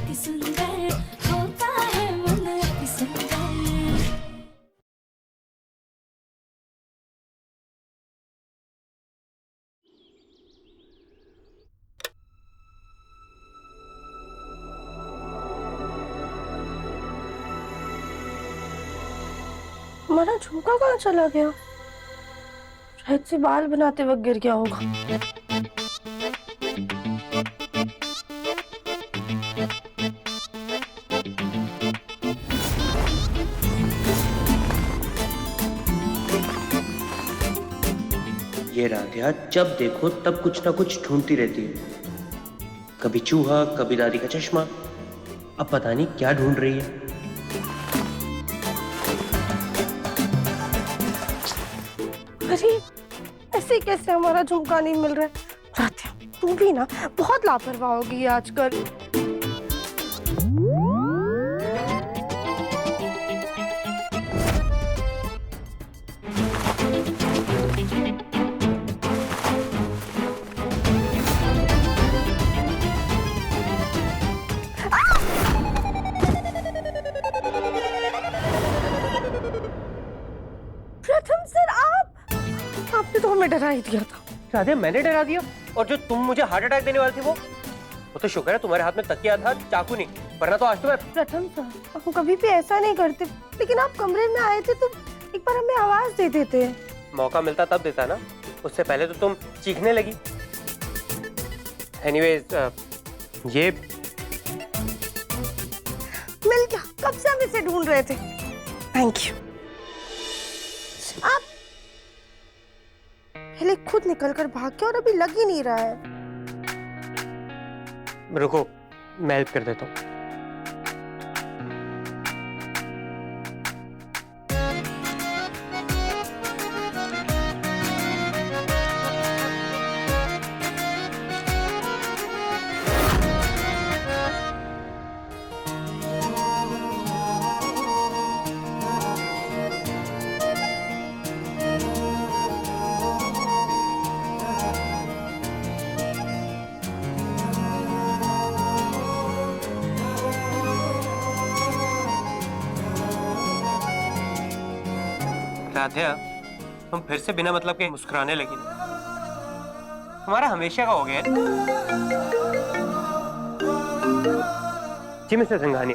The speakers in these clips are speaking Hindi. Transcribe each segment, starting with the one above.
अति सुंदर होता है मन अति सुंदर। हमारा झुमका कहाँ चला गया? शायद से बाल बनाते वक्त गिर गया होगा। ये राधिया जब देखो तब कुछ ना कुछ ढूंढती रहती है, कभी चूहा, कभी दादी का चश्मा। अब पता नहीं क्या ढूंढ रही है। अरे ऐसे कैसे हमारा झुमका नहीं मिल रहा है? राधिया, तू भी ना बहुत लापरवाह होगी आजकल। प्रथम सर, आपने तो हमें डरा ही दिया था। राधे, मैंने डरा दिया? और जो तुम मुझे हार्ट अटैक देने वाली थी वो तो शुक्र है तुम्हारे हाथ में तकिया था, चाकू नहीं, वरना तो आज तो मैं। प्रथम सर, हम कभी भी ऐसा नहीं करते, लेकिन आप कमरे में आए थे तो एक बार हमें आवाज दे देते। मौका मिलता तब देता ना, उससे पहले तो तुम चीखने लगी। एनीवेज, ये मिल गया, कब से हम इसे ढूंढ रहे थे। Thank you. आप पहले खुद निकलकर भाग के और अभी लग ही नहीं रहा है। रुको, मैं हेल्प कर देता हूँ। राधिया, तुम फिर से बिना मतलब के मुस्कुराने लगी। तुम्हारा हमेशा का हो गया है। जी मिस्टर सिंघानी।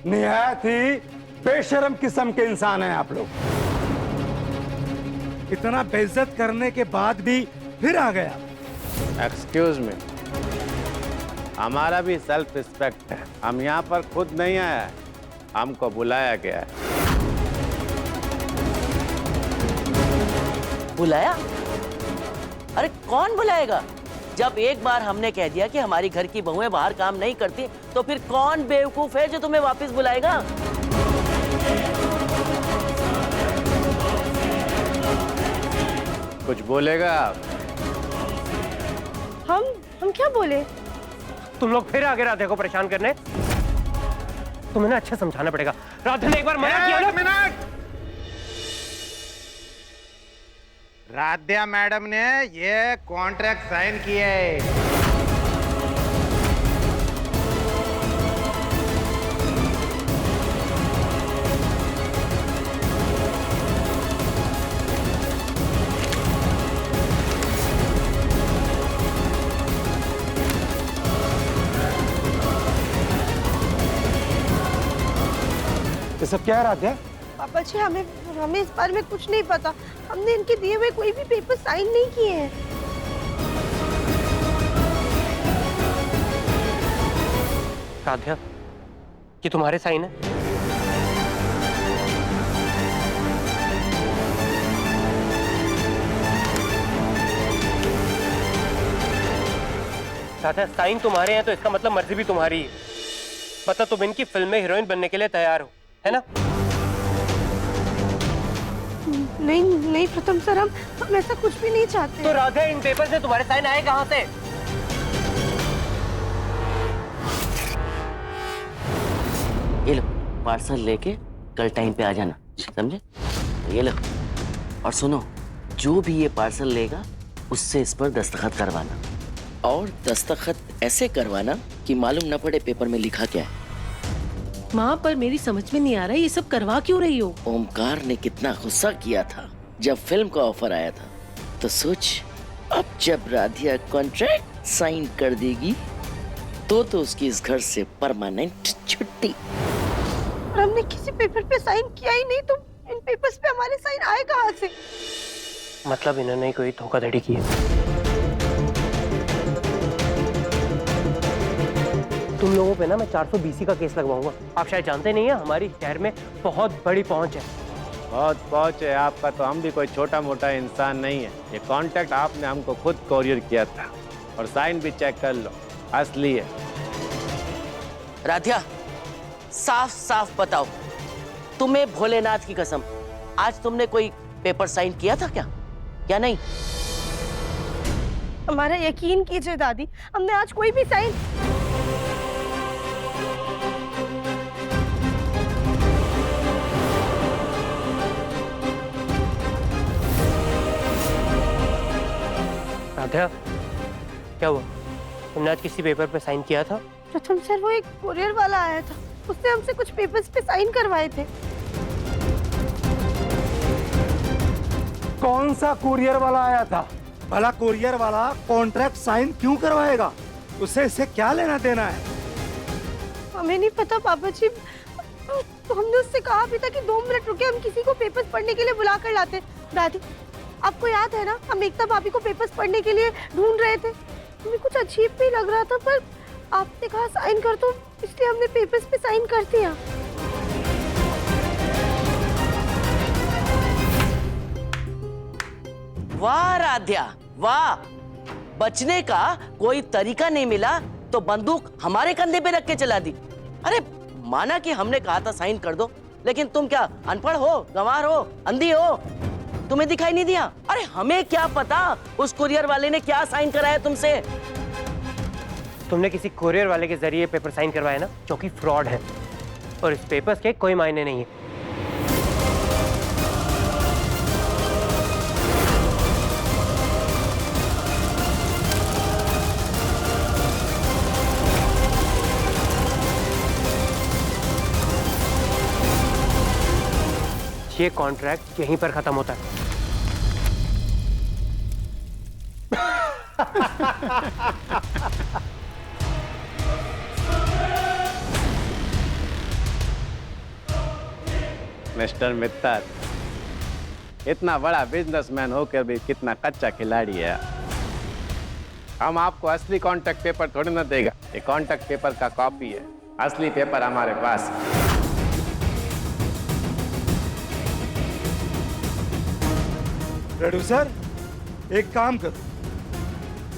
निहायत ही बेशर्म किस्म के इंसान हैं आप लोग। इतना बेइज्जत करने के बाद भी फिर आ गया। एक्सक्यूज मी, हमारा भी सेल्फ रिस्पेक्ट है। हम यहाँ पर खुद नहीं आए हैं, हमको बुलाया गया है। बुलाया? अरे कौन बुलाएगा? जब एक बार हमने कह दिया कि हमारी घर की बहुएं बाहर काम नहीं करती, तो फिर कौन बेवकूफ है जो तुम्हें वापस बुलाएगा? कुछ बोलेगा आप? हम क्या बोले? तुम लोग फिर आगे राधे को परेशान करने। तुम्हें ना अच्छा समझाना पड़ेगा। राधे ने एक बार मना किया ना। मिनट। राध्या मैडम ने ये कॉन्ट्रैक्ट साइन किया है। ये सब क्या है राधे? पापा जी, हमें इस बारे में कुछ नहीं पता। हमने इनके दिए हुए कोई भी पेपर साइन नहीं किए हैं। राधिया, ये तुम्हारे साइन है? राधिया, साइन तुम्हारे हैं तो इसका मतलब मर्जी भी तुम्हारी है। मतलब तुम इनकी फिल्म में हीरोइन बनने के लिए तैयार हो, है ना? नहीं प्रथम सर, हम ऐसा कुछ भी नहीं चाहते। तो राधा, इन पेपर से तुम्हारे साइन आए कहां से? ये लो पार्सल लेके कल टाइम पे आ जाना, समझे? ये लो, और सुनो, जो भी ये पार्सल लेगा उससे इस पर दस्तखत करवाना, और दस्तखत ऐसे करवाना कि मालूम न पड़े पेपर में लिखा क्या है। माँ, पर मेरी समझ में नहीं आ रहा है ये सब करवा क्यों रही हो? ओमकार ने कितना गुस्सा किया था जब फिल्म का ऑफर आया था, तो सोच अब जब राधिया कॉन्ट्रैक्ट साइन कर देगी तो उसकी इस घर से परमानेंट छुट्टी। और हमने किसी पेपर पे साइन किया ही नहीं, तो इन पेपर्स पे हमारे साइन आए कहाँ से? मतलब इन्होंने कोई धोखाधड़ी की है। तुम लोगों पे ना मैं 420 का केस लगवाऊंगा। आप शायद जानते नहीं है, हमारी शहर में बहुत बड़ी पहुंच है। बहुत पहुंच है आपका, तो हम भी कोई छोटा मोटा इंसान नहीं है। ये कॉन्ट्रैक्ट आपने हमको खुद कोरियर किया था, और साइन भी चेक कर लो, असली है। राधिया, साफ साफ बताओ, तुम्हें भोलेनाथ की कसम, आज तुमने कोई पेपर साइन किया था क्या नहीं? हमारा यकीन कीजिए दादी, हमने आज कोई भी साइन। राधिया, क्या हुआ? तुमने आज किसी पेपर पे साइन किया था? प्रथम सर, वो एक कुरियर वाला आया था, उसने हमसे कुछ पेपर्स पे साइन करवाए थे। कौन सा कुरियर वाला आया था? भला कुरियर वाला कॉन्ट्रैक्ट साइन क्यों करवाएगा? उसे इससे क्या लेना देना है? हमें नहीं पता पापा जी, तो हमने उससे कहा भी था कि 2 मिनट रुके, हम किसी को पेपर्स पढ़ने के लिए बुला कर लाते। दादी, आपको याद है ना, हम एकता भाभी को पेपर्स पढ़ने के लिए ढूंढ रहे थे। हमें कुछ अजीब भी लग रहा था, पर आपने कहा साइन कर दो, इसलिए हमने पेपर्स पे साइन कर दिया। वाह राध्या, वाह! बचने का कोई तरीका नहीं मिला तो बंदूक हमारे कंधे पे रख के चला दी। अरे माना कि हमने कहा था साइन कर दो, लेकिन तुम क्या अनपढ़ हो, गंवार हो, अंधी हो? तुम्हें दिखाई नहीं दिया? अरे हमें क्या पता उस कुरियर वाले ने क्या साइन कराया तुमसे? तुमने किसी कुरियर वाले के जरिए पेपर साइन करवाया ना, जो कि फ्रॉड है, और इस पेपर्स के कोई मायने नहीं है। ये कॉन्ट्रैक्ट यहीं पर खत्म होता है। मिस्टर मित्तर, इतना बड़ा बिजनेसमैन होकर भी कितना कच्चा खिलाड़ी है। हम आपको असली कॉन्ट्रैक्ट पेपर थोड़ी ना देगा, ये कॉन्ट्रैक्ट पेपर का कॉपी है, असली पेपर हमारे पास है। प्रोड्यूसर, एक काम करो,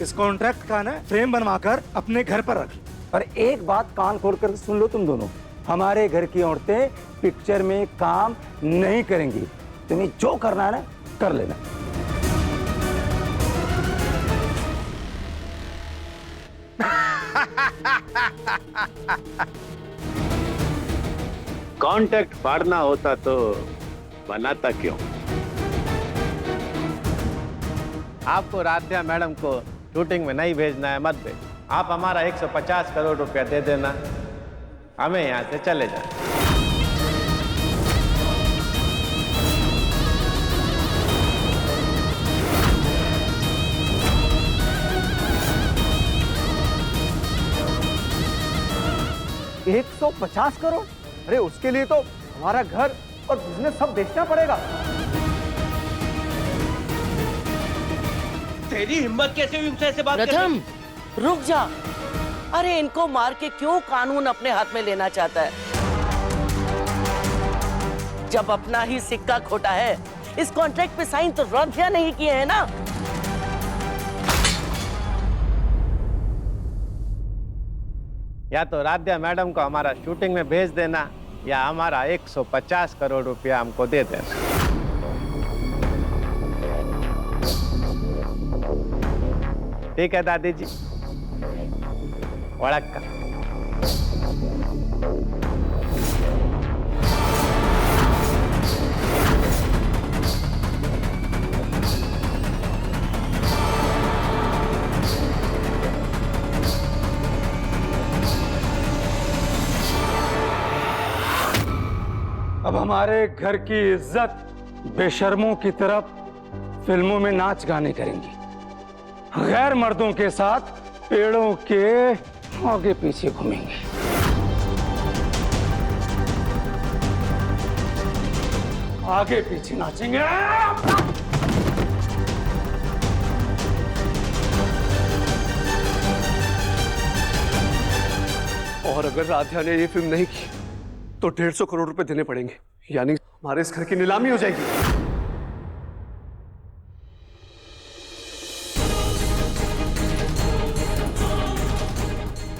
इस कॉन्ट्रैक्ट का ना फ्रेम बनवाकर अपने घर पर रख। और एक बात कान खोल कर सुन लो तुम दोनों, हमारे घर की औरतें पिक्चर में काम नहीं करेंगी। तुम्हें जो करना है ना, कर लेना। कॉन्ट्रैक्ट फाड़ना होता तो बनाता क्यों? आपको राधिया मैडम को शूटिंग में नहीं भेजना है, मत भेज। आप हमारा 150 करोड़ रुपया दे देना, हमें यहाँ से चले जाए। $150 करोड़? अरे उसके लिए तो हमारा घर और बिजनेस सब बेचना पड़ेगा। तेरी हिम्मत कैसे हुई उनसे ऐसे बात करने? प्रथम, रुक जा। अरे इनको मार के क्यों कानून अपने हाथ में लेना चाहता है? जब अपना ही सिक्का खोटा है। इस कॉन्ट्रैक्ट पे साइन तो राधिया नहीं किए हैं ना। या तो राधिया मैडम को हमारा शूटिंग में भेज देना, या हमारा 150 करोड़ रुपया हमको दे देना। ठीक है दादी जी, वड़क्का। अब हमारे घर की इज्जत बेशर्मों की तरफ फिल्मों में नाच गाने करेंगी, गैर मर्दों के साथ पेड़ों के आगे पीछे घूमेंगे। आगे पीछे नाचेंगे। और अगर राधिया ने ये फिल्म नहीं की तो 150 करोड़ रुपए देने पड़ेंगे, यानी हमारे इस घर की नीलामी हो जाएगी।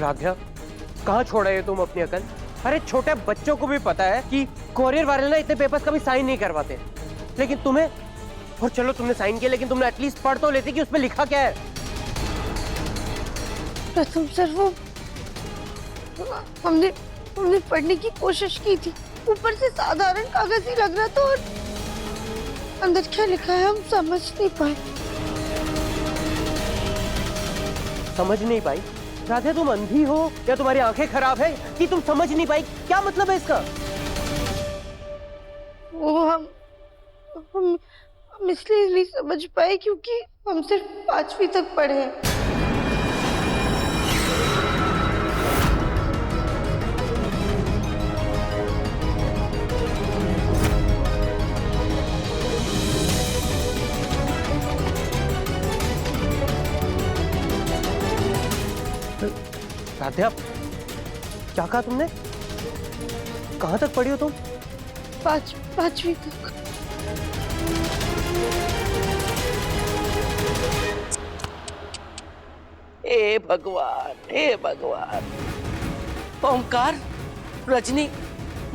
राधिया, कहाँ छोड़ा है तुम अपनी अकल? अरे छोटे बच्चों को भी पता है कि कोरियर वाले ना इतने पेपर्स कभी साइन नहीं करवाते, लेकिन तुम्हें, और चलो तुमने साइन किया, लेकिन तुमने एटलीस्ट पढ़ तो लेती कि उसमें लिखा क्या है। प्रथम सर, वो हमने पढ़ने की कोशिश की थी, ऊपर से साधारण कागज ही लग रहा था और अंदर क्या लिखा है हम समझ नहीं पाए। समझ नहीं पाई? राधिया, तुम अंधी हो या तुम्हारी आंखें खराब है कि तुम समझ नहीं पाई? क्या मतलब है इसका? वो हम इसलिए नहीं समझ पाए क्योंकि हम सिर्फ 5वीं तक पढ़े हैं। राधिया, क्या कहा तुमने? कहाँ तक पढ़ी हो तुम? 5वीं तक। हे भगवान, हे भगवान। ओमकार, रजनी,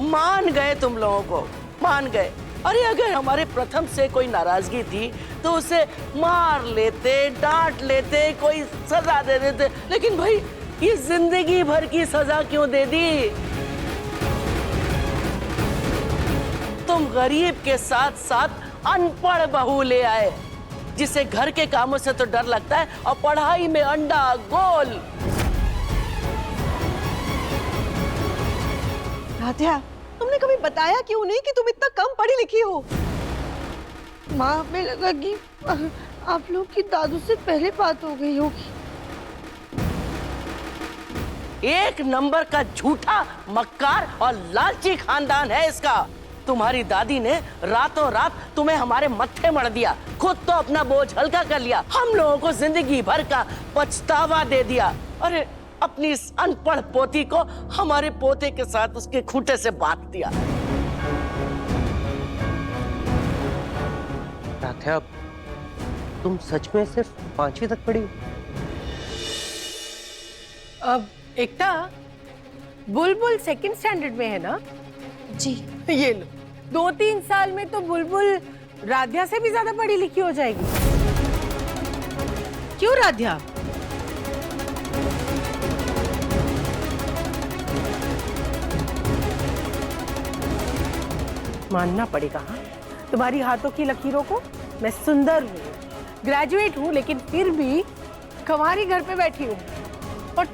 मान गए तुम लोगों को, मान गए। अरे अगर हमारे प्रथम से कोई नाराजगी थी तो उसे मार लेते, डांट लेते, कोई सजा दे देते, लेकिन भाई ये जिंदगी भर की सजा क्यों दे दी? तुम गरीब के साथ साथ अनपढ़ बहू ले आए, जिसे घर के कामों से तो डर लगता है और पढ़ाई में अंडा गोल। राधिया, तुमने कभी बताया क्यों नहीं कि तुम इतना कम पढ़ी लिखी हो? माँ, हमें लगा कि आप लोग की दादू से पहले बात हो गई होगी। एक नंबर का झूठा, मक्कार और लालची खानदान है इसका। तुम्हारी दादी ने रातों रात तुम्हें हमारे मत्थे मढ़ दिया, खुद तो अपना बोझ हल्का कर लिया, हम लोगों को जिंदगी भर का पछतावा दे दिया। अरे अपनी इस अनपढ़ पोती को हमारे पोते के साथ उसके खूंटे से बांध दिया। राधिया, तुम सच में सिर्फ 5वीं तक पढ़ी? अब एकता, बुलबुल 2nd स्टैंडर्ड में है ना? जी। ये लो, 2-3 साल में तो बुलबुल राधिया से भी ज्यादा पढ़ी लिखी हो जाएगी। क्यों राधिया? मानना पड़ेगा, हाँ, तुम्हारी हाथों की लकीरों को मैं सुंदर हूँ, ग्रेजुएट हूँ, लेकिन फिर भी कुंवारी घर पे बैठी हूँ। और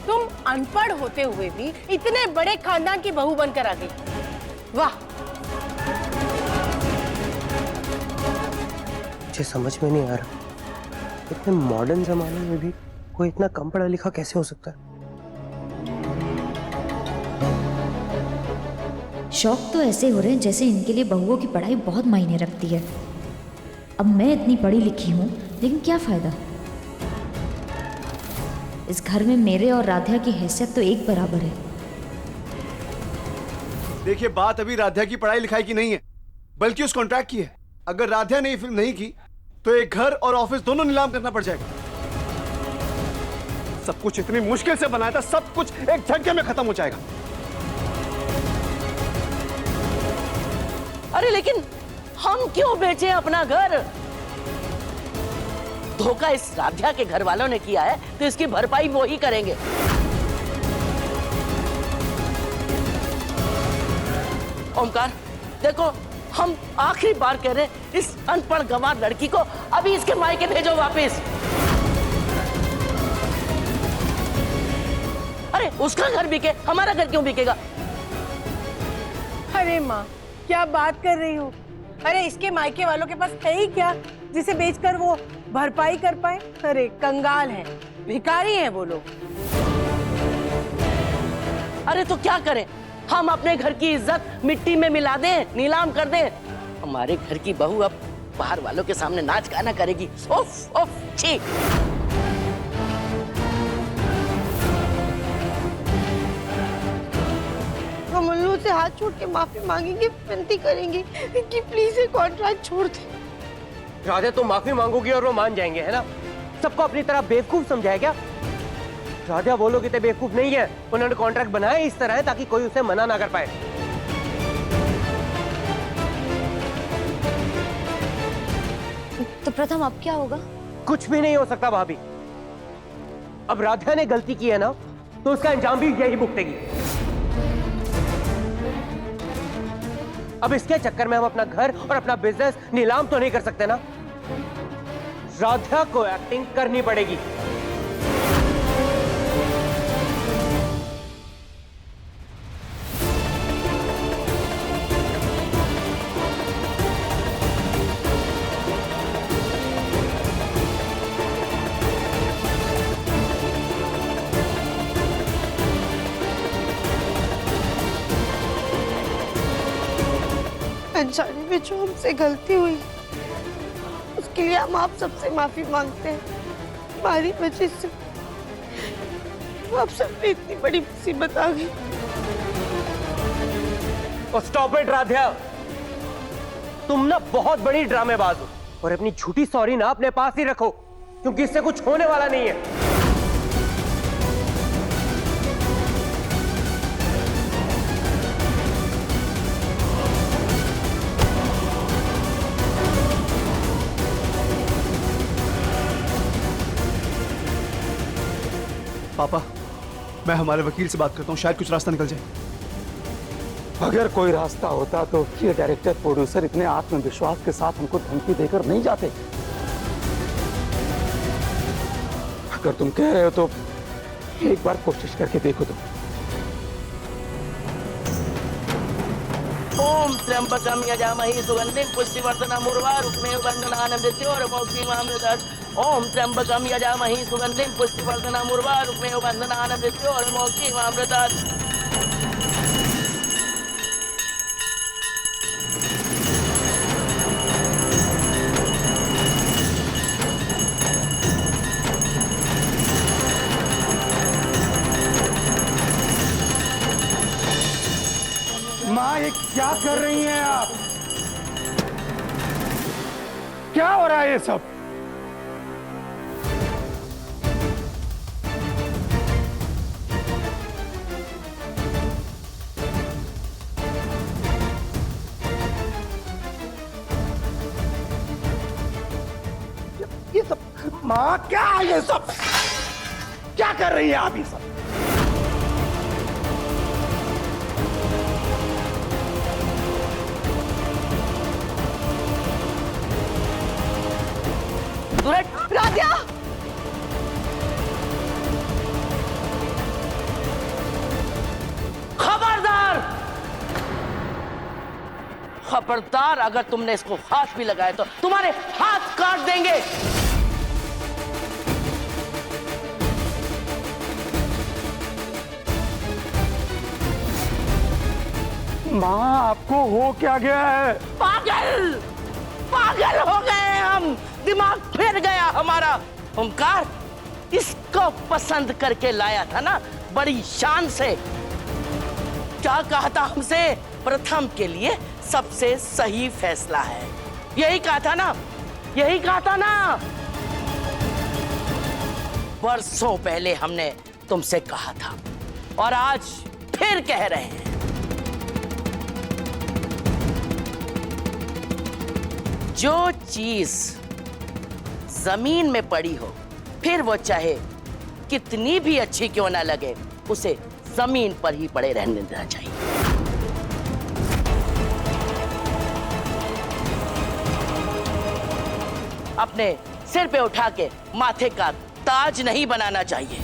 तुम अनपढ़ होते हुए भी इतने बड़े खानदान की बहू बनकर आ गई। वाह! मुझे समझ में नहीं आ रहा, इतने मॉडर्न जमाने में भी कोई इतना कम पढ़ा लिखा कैसे हो सकता है? शौक तो ऐसे हो रहे हैं जैसे इनके लिए बहुओं की पढ़ाई बहुत मायने रखती है। अब मैं इतनी पढ़ी लिखी हूँ, लेकिन क्या फायदा? इस घर में मेरे और राधिया की हैसियत तो एक बराबर है। देखिए, बात अभी राधिया की पढ़ाई लिखाई की नहीं है, बल्कि उस कॉन्ट्रैक्ट की है। अगर राधिया ने ये फिल्म नहीं की तो एक घर और ऑफिस दोनों नीलाम करना पड़ जाएगा। सब कुछ इतनी मुश्किल से बनाया था, सब कुछ एक झटके में खत्म हो जाएगा। अरे लेकिन हम क्यों बेचें अपना घर? धोखा इस राधिया के घर वालों ने किया है तो इसकी भरपाई वो ही करेंगे। ओमकार, देखो, हम आखिरी बार कह रहे हैं, इस अनपढ़ गंवार लड़की को अभी इसके मायके भेजो वापस। अरे उसका घर बिके, हमारा घर क्यों बिकेगा? अरे माँ, क्या बात कर रही हो? अरे इसके मायके वालों के पास है ही क्या जिसे बेचकर वो भरपाई कर पाए? अरे कंगाल है, भिखारी हैं वो लोग। अरे तो क्या करें, हम अपने घर की इज्जत मिट्टी में मिला दें, नीलाम कर दें? हमारे घर की बहू अब बाहर वालों के सामने नाच गाना करेगी। उफ उफ, छी। हम उल्लू से हाथ छोड़ के माफी मांगेंगे, विनती करेंगे कि प्लीज ये कॉन्ट्रैक्ट छोड़ दे। राधे, तुम माफी मांगोगी और वो मान जाएंगे, है ना? सबको अपनी तरह बेवकूफ समझाया क्या? राधा वो लोग इतने बेवकूफ नहीं है, उन्होंने कॉन्ट्रैक्ट बनाया इस तरह है ताकि कोई उसे मना ना कर पाए। तो प्रथम अब क्या होगा? कुछ भी नहीं हो सकता भाभी। अब राधा ने गलती की है ना, तो उसका अंजाम भी यही भुगतेगी। अब इसके चक्कर में हम अपना घर और अपना बिजनेस नीलाम तो नहीं कर सकते ना। राधा को एक्टिंग करनी पड़ेगी। अनजाने में जो हमसे गलती हुई उसके लिए हम आप सबसे माफी मांगते हैं। हमारी वजह से आप सब पे इतनी बड़ी मुसीबत आ गई। और स्टॉप इट राधा, तुम ना बहुत बड़ी ड्रामेबाज हो और अपनी झूठी सॉरी ना अपने पास ही रखो, क्योंकि इससे कुछ होने वाला नहीं है। पापा, मैं हमारे वकील से बात करता हूँ, शायद कुछ रास्ता निकल जाए। अगर कोई रास्ता होता तो ये डायरेक्टर प्रोड्यूसर इतने आत्मविश्वास के साथ हमको धमकी देकर नहीं जाते। अगर तुम कह रहे हो तो एक बार कोशिश करके देखो तुम। ओम त्र्यंबकम यजामहे सुगंधिं पुष्टिवर्धनम् उर्वारुकमेव बन्धनान् मृत्योर्मुक्षीमामृतात्। ओम त्र्यंबकम यजामहे सुगंधिं पुष्टिवर्धनम् उर्वारुकमेव बन्धनान् मृत्योर्मुक्षीमामृतात्। माँ, ये क्या कर रही हैं आप? क्या हो रहा है ये सब? ये सब माँ, क्या है ये सब? क्या कर रही है आप ये सब? राधिया, खबरदार, खबरदार, अगर तुमने इसको हाथ भी लगाया तो तुम्हारे हाथ काट देंगे। माँ, आपको हो क्या गया है? पागल, पागल हो गए हम, दिमाग फिर गया हमारा। ओमकार इसको पसंद करके लाया था ना, बड़ी शान से। क्या कहा था हमसे? प्रथम के लिए सबसे सही फैसला है, यही कहा था ना, यही कहा था ना। बरसों पहले हमने तुमसे कहा था और आज फिर कह रहे हैं। जो चीज जमीन में पड़ी हो, फिर वो चाहे कितनी भी अच्छी क्यों ना लगे, उसे जमीन पर ही पड़े रहने देना चाहिए। अपने सिर पे उठा के माथे का ताज नहीं बनाना चाहिए।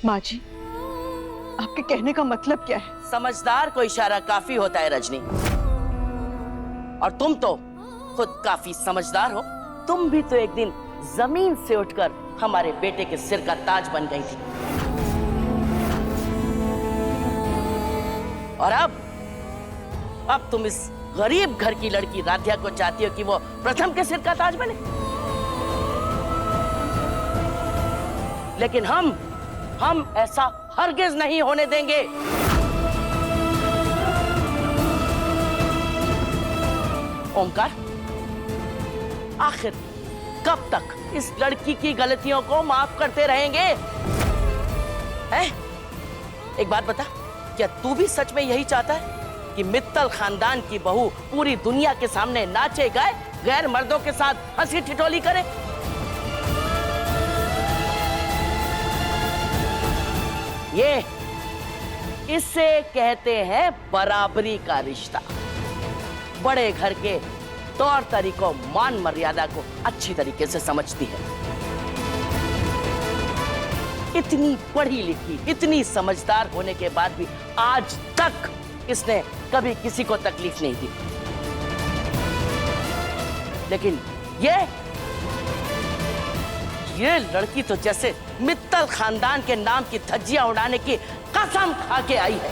माँ जी, आपके कहने का मतलब क्या है? समझदार को इशारा काफी होता है रजनी, और तुम तो खुद काफी समझदार हो। तुम भी तो एक दिन जमीन से उठकर हमारे बेटे के सिर का ताज बन गई थी, और अब तुम इस गरीब घर की लड़की राध्या को चाहती हो कि वो प्रथम के सिर का ताज बने। लेकिन हम ऐसा हरगिज नहीं होने देंगे। ओंकार, आखिर कब तक इस लड़की की गलतियों को माफ करते रहेंगे? हैं? एक बात बता, क्या तू भी सच में यही चाहता है कि मित्तल खानदान की बहू पूरी दुनिया के सामने नाचे गाए, गैर मर्दों के साथ हंसी ठिठोली करे? इसे कहते हैं बराबरी का रिश्ता। बड़े घर के तौर तरीकों, मान मर्यादा को अच्छी तरीके से समझती है। इतनी पढ़ी लिखी, इतनी समझदार होने के बाद भी आज तक इसने कभी किसी को तकलीफ नहीं दी। लेकिन ये लड़की तो जैसे मित्तल खानदान के नाम की धज्जियां उड़ाने की कसम खा के आई है।